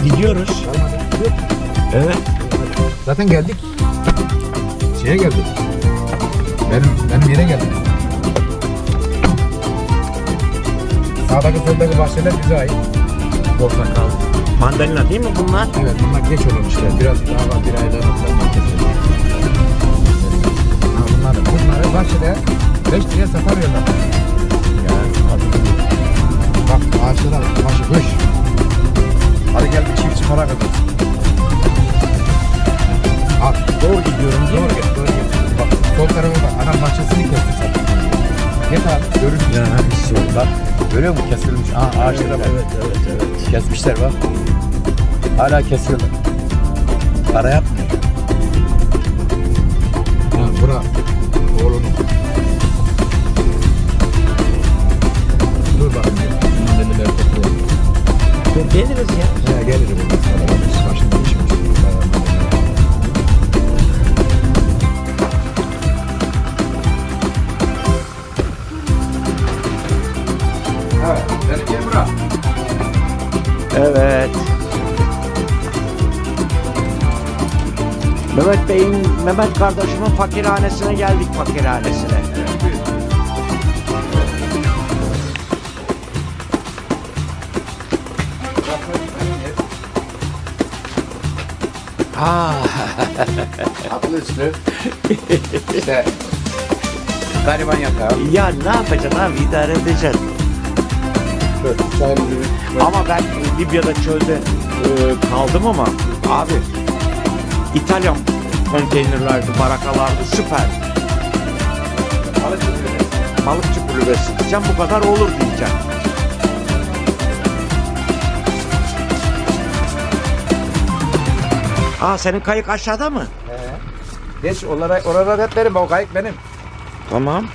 Gidiyoruz. Kalmadı. Yok. Evet. Zaten geldik. Şeye geldik. Benim yere geldik. Sağdaki soldaki bahçeler bize ait. Portakal. Mandalina değil mi bunlar? Evet, bunlar geç olan işler. Biraz daha var, bir aydan sonra kesildi. Bunları bahçede 5 liraya satamıyorlar. Yani Bak ağaçlara bak, başı kış. Hadi gel bir çiftçi para kadar. Al. doğru gidiyorum değil mi? Doğru git. Bak sol tarafa bak, adam bahçesini kesti zaten. Git abi, görürsün. Ya bir şey. Bak, görüyor musun kesilmiş? Aa, ağaçlara bak. Evet. Kesmişler bak. Hala kesiyorlar. Para yapmıyor. Ha, bura. Oğlunun. Dur bakayım. Mandalinaları toplayalım. Geliriz ya. Ya gelirim. Başında işimiz. Evet. Gel bura. Evet. Mehmet kardeşimin fakirhanesine geldik, fakirhanesine. Evet, buyur. Atlı üstü. İşte gariban yatağı. Ya ne yapacaksın abi, idare edeceksin. Ama ben Libya'da çölde kaldım ama abi İtalyan konteynerlerdi, barakalardı, süper. Balıkçı kulübesi diyeceğim, bu kadar olur diyeceğim. Aa, senin kayık aşağıda mı? Geç oralar hep benim, o kayık benim. Tamam.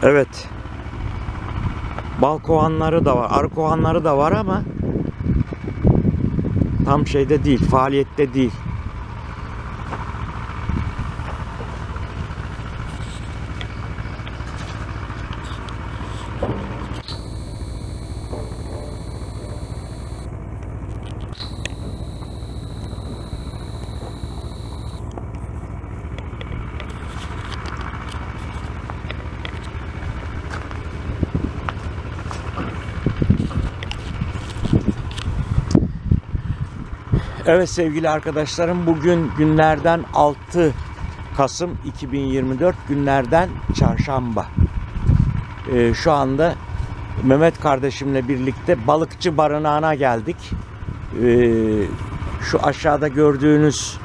Evet. Bal kovanları da var, arı kovanları da var ama tam şeyde değil, faaliyette değil. Evet sevgili arkadaşlarım, bugün günlerden 6 Kasım 2024, günlerden çarşamba. Şu anda Mehmet kardeşimle birlikte balıkçı barınağına geldik. Şu aşağıda gördüğünüz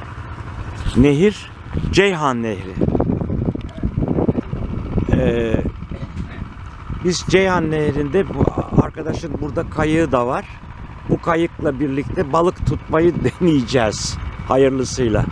nehir Ceyhan Nehri. Biz Ceyhan Nehri'nde, bu arkadaşın burada kayığı da var. Bu kayıkla birlikte balık tutmayı deneyeceğiz hayırlısıyla.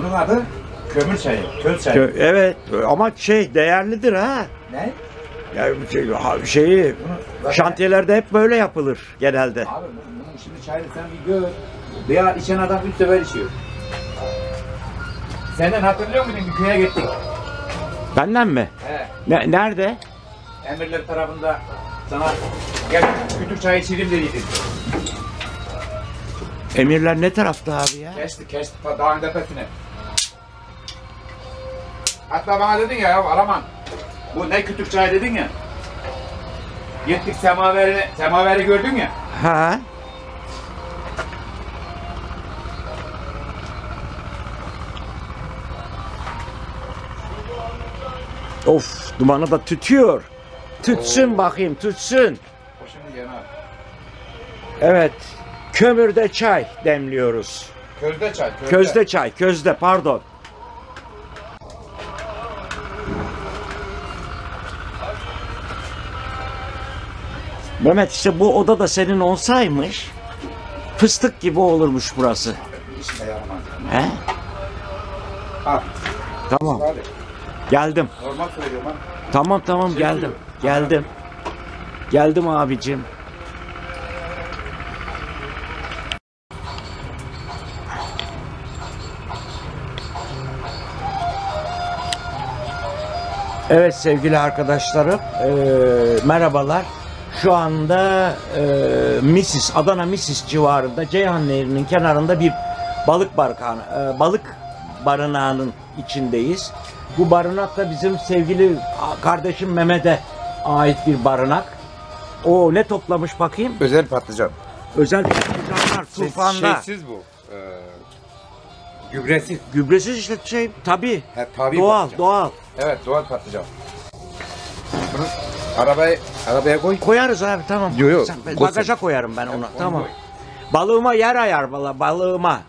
Bunun adı kömür çayı, köz çayı. Evet ama şey değerlidir ha. Ne? Yani şeyi Bunu- şantiyelerde hep böyle yapılır genelde. Abi bunun şimdi çayını sen bir gör. Veya içen adam 3 sefer içiyor. Senden hatırlıyor musun bir köye gittik? Benden mi? He. Nerede? Emirler tarafında sana gel kütük çayı içelim dediydin. Emirler ne tarafta abi ya? Kesti dağın tepesine. Hatta bana dedin ya Alaman. Bu ne kütük çayı dedin ya. Gittik semaveri gördün ya. Ha? Of dumanı da tütüyor. Tütsün bakayım tütsün. O şimdi yanar. Evet. Kömürde çay demliyoruz. Közde çay. Közde çay, közde pardon. Mehmet işte bu oda da senin olsaymış fıstık gibi olurmuş burası. İşine yaramaz. He? Al. Tamam. Hadi. Geldim. Normal söylüyorum ha. Tamam geldim. Geldim. Geldim abicim. Evet sevgili arkadaşlarım, merhabalar. Şu anda Adana Misis civarında Ceyhan Nehri'nin kenarında bir balık barınağının içindeyiz. Bu barınak da bizim sevgili kardeşim Mehmet'e ait bir barınak. O ne toplamış bakayım? Özel patlıcan. Özel patlıcanlar tufanda. Şeysiz bu. Gübresiz. Gübresiz işte şey tabii. He, tabii Doğal, patlıcan. doğal. Evet doğal patlıcan. Bunu arabaya koy. Koyarız abi tamam. Yo, Sen- koy bagaja sen. koyarım ben onu. Onu Tamam. koy. Balığıma yer ayar balığıma.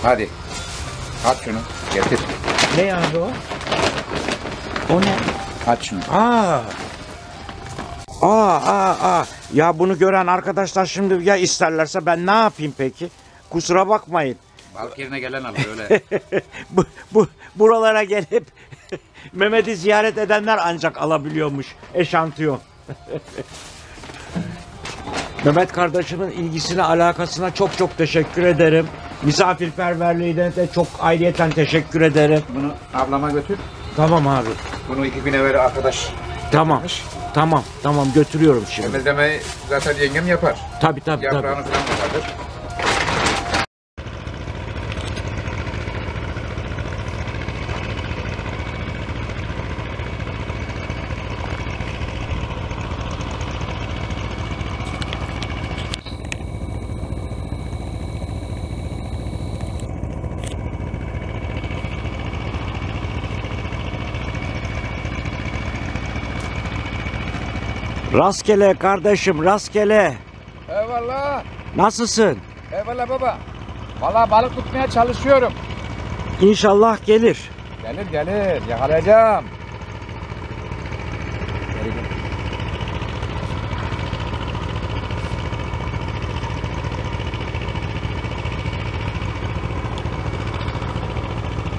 Hadi. At şunu. Getir. Ne abi o? O ne? At şunu. Aa. Ya bunu gören arkadaşlar şimdi ya isterlerse ben ne yapayım peki? Kusura bakmayın. Balık yerine gelen alır öyle. Buralara gelip Mehmet'i ziyaret edenler ancak alabiliyormuş eşantiyon. Mehmet kardeşimin ilgisine, alakasına çok teşekkür ederim. Misafirperverliğine de çok ayrıyeten teşekkür ederim. Bunu ablama götür. Tamam abi. Bunu 2 gün evvel arkadaş. Tamam götürüyorum şimdi. Temizlemeyi zaten yengem yapar. Tabii. Yaprağını falan kopardır. Rastgele kardeşim, rastgele. Eyvallah. Nasılsın? Eyvallah baba. Vallahi balık tutmaya çalışıyorum. İnşallah gelir. Gelir. Yakalayacağım.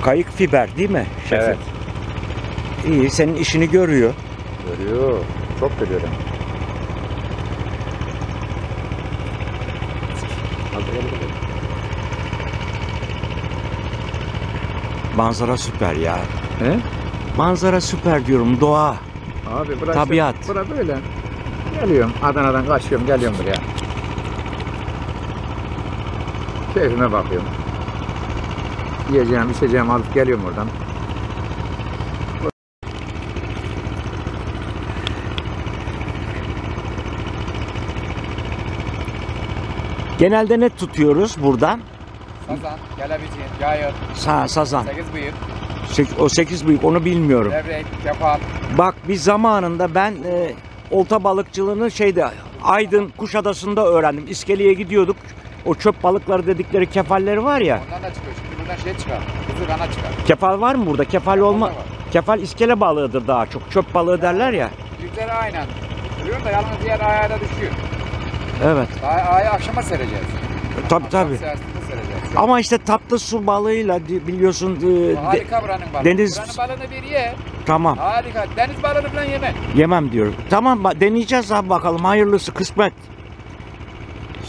Kayık fiber değil mi şefim? Evet. İyi, senin işini görüyor. Görüyor. Çok görüyorum. Manzara süper ya. He? Manzara süper diyorum, doğa. Abi burası, Tabiat. Bura böyle. Geliyorum Adana'dan kaçıyorum geliyorum buraya. Keyfime bakıyorum. Yiyeceğim içeceğim alıp geliyorum oradan. Genelde ne tutuyoruz buradan? Sazan, kelebicin, yayır, Sazan. 8 bıyık, O 8 büyük onu bilmiyorum. levrek, kefal. Bak bir zamanında ben olta balıkçılığını Aydın Kuşadası'nda öğrendim. İskele'ye gidiyorduk. O çöp balıkları dedikleri kefalleri var ya. Ondan da çıkıyor. Şimdi buradan şey çıkar. Kuzu kana çıkar. Kefal var mı burada? Kefal olma. da var. Kefal iskele balığıdır daha çok. Çöp balığı derler ya. üzeri aynen. Duruyor da yalnız diğer ayağı da düşüyor. Evet. Ayağı akşama sereceğiz. Tabii Akşam tabii. seansında sereceğiz. Ama işte tatlı su balığıyla biliyorsun Harika buranın balığı. deniz- Buranın balığını bir ye. tamam Harika. Deniz balığını falan yeme. yemem diyorum. Tamam deneyeceğiz abi bakalım hayırlısı kısmet.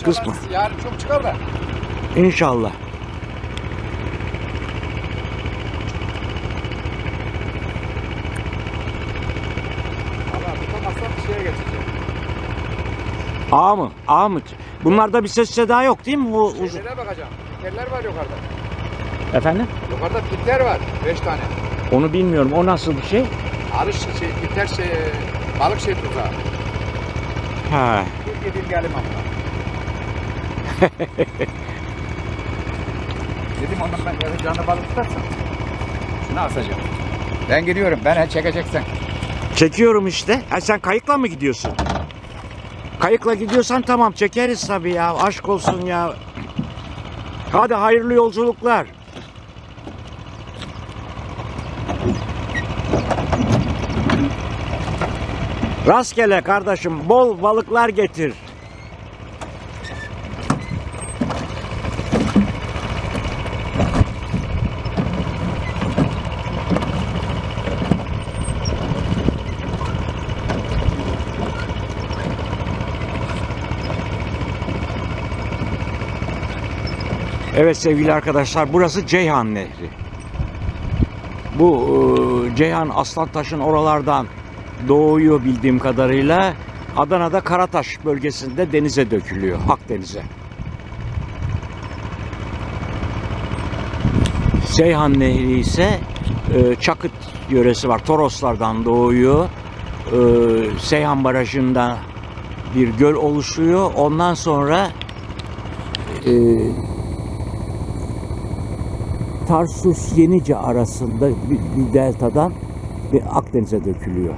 Kısmı. İnşallah yarın çok çıkar da. İnşallah. Valla tutamazsan bir şeye geçeceğim. Ağa mı? Ağa mı? Bunlarda bir ses seda yok değil mi? Bu uzun. Şeylere bakacağım. Pitler var yukarıda. Efendim? Yukarıda pitler var. 5 tane. Onu bilmiyorum. O nasıl bir şey? Alış pitler balık tuzağı. Ha. Bir gideyim gelim ama. Dedim ondan ben canlı balık tutarsam. Şunu asacağım. Ben gidiyorum. Ben çekeceksen. Çekiyorum işte. Ha, sen kayıkla mı gidiyorsun? Kayıkla gidiyorsan tamam çekeriz tabii ya. Aşk olsun ya. Hadi hayırlı yolculuklar. Rastgele kardeşim. Bol balıklar getir. Evet sevgili arkadaşlar burası Ceyhan Nehri. Bu Ceyhan Aslantaş'ın oralardan doğuyor bildiğim kadarıyla. Adana'da Karataş bölgesinde denize dökülüyor. Akdeniz'e. Ceyhan Nehri ise Çakıt yöresi var. Toroslardan doğuyor. Seyhan Barajı'nda bir göl oluşuyor. Ondan sonra Tarsus Yenice arasında bir deltadan bir Akdeniz'e dökülüyor.